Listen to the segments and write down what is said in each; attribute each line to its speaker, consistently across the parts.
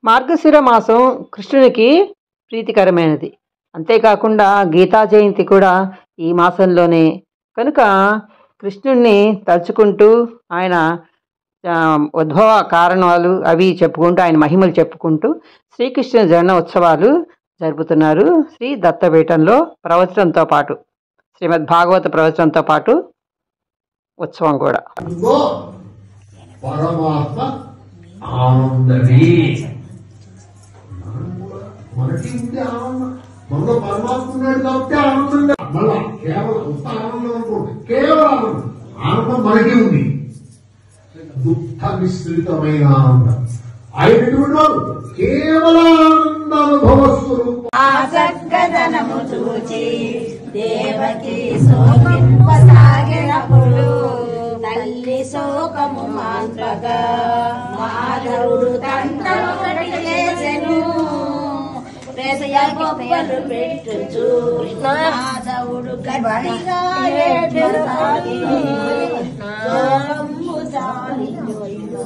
Speaker 1: మార్గశిర మాసం కృష్ణునికి ప్రీతికరమైనది. అంతేకాకుండా గీతా జయంతి కూడా ఈ మాసంలోనే. కనుక కృష్ణుణ్ణి తలుచుకుంటూ ఆయన ఉద్భవ కారణాలు అవి చెప్పుకుంటూ ఆయన మహిమలు చెప్పుకుంటూ శ్రీకృష్ణ జన్మ ఉత్సవాలు జరుపుతున్నారు. శ్రీ దత్తపీఠంలో ప్రవచనంతో పాటు శ్రీమద్ భాగవత ప్రవచనంతో పాటు ఉత్సవం కూడా.
Speaker 2: పరమాత్మ ఆనందమే, మనకి ఉండే ఆనందం, మనలో పరమాత్మ ఉన్నాడు కాబట్టి ఆనందంగా, మళ్ళా కేవలం ఉత్త ఆనందం అనుకోండి, కేవలం ఆనందం. ఆనందం మనకి ఉంది, దుఃఖ మిశ్రితమైన ఆనందం. ఆయన ఎటువంటి వారు? కేవల ఆనంద అనుభవ స్వరూపం.
Speaker 3: ఆసక్తనము చూచి దేవకి శోకింపసాగినప్పుడు తల్లి శోకము మాంత్రగా మాధవుడు తండ్రము చేసెను. ప్రేసయ గొప్పలు పెట్టుచు మాధవుడు గట్టిగా ఏడ్చసాగి శోకము సాగించు.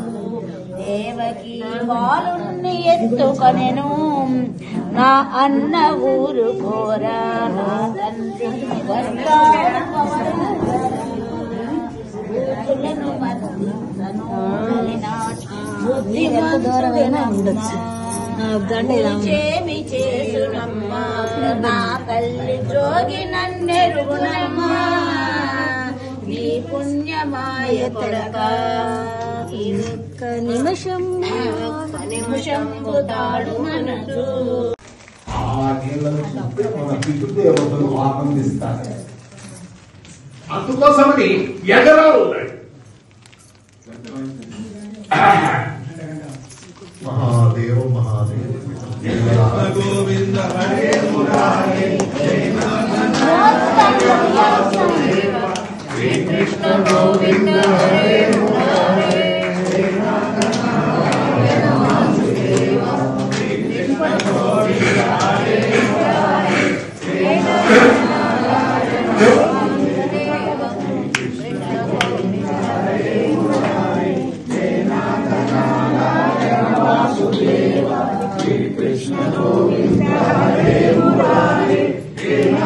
Speaker 3: దేవకి బాలుని ఎత్తుకొనెను, నా అన్న ఊరు కోరా నా తండ్రి చేమి చేసునమ్మా నా తల్లి జోగి నన్నెరుగునమ్మా నీ పుణ్యమాయ తొడక నిమిషం తాడు మనసు.
Speaker 2: ఆ నీళ్లను చూస్తే మన పితృదేవతలు ఆనందిస్తారు. అందుకోసమని ఎగరా ఉన్నాడు. Mahadeva Mahadeva Govinda Hare మురారే Shri Krishna Govinda Hare మురారే Krishna Govinda Hare Murari, Krishna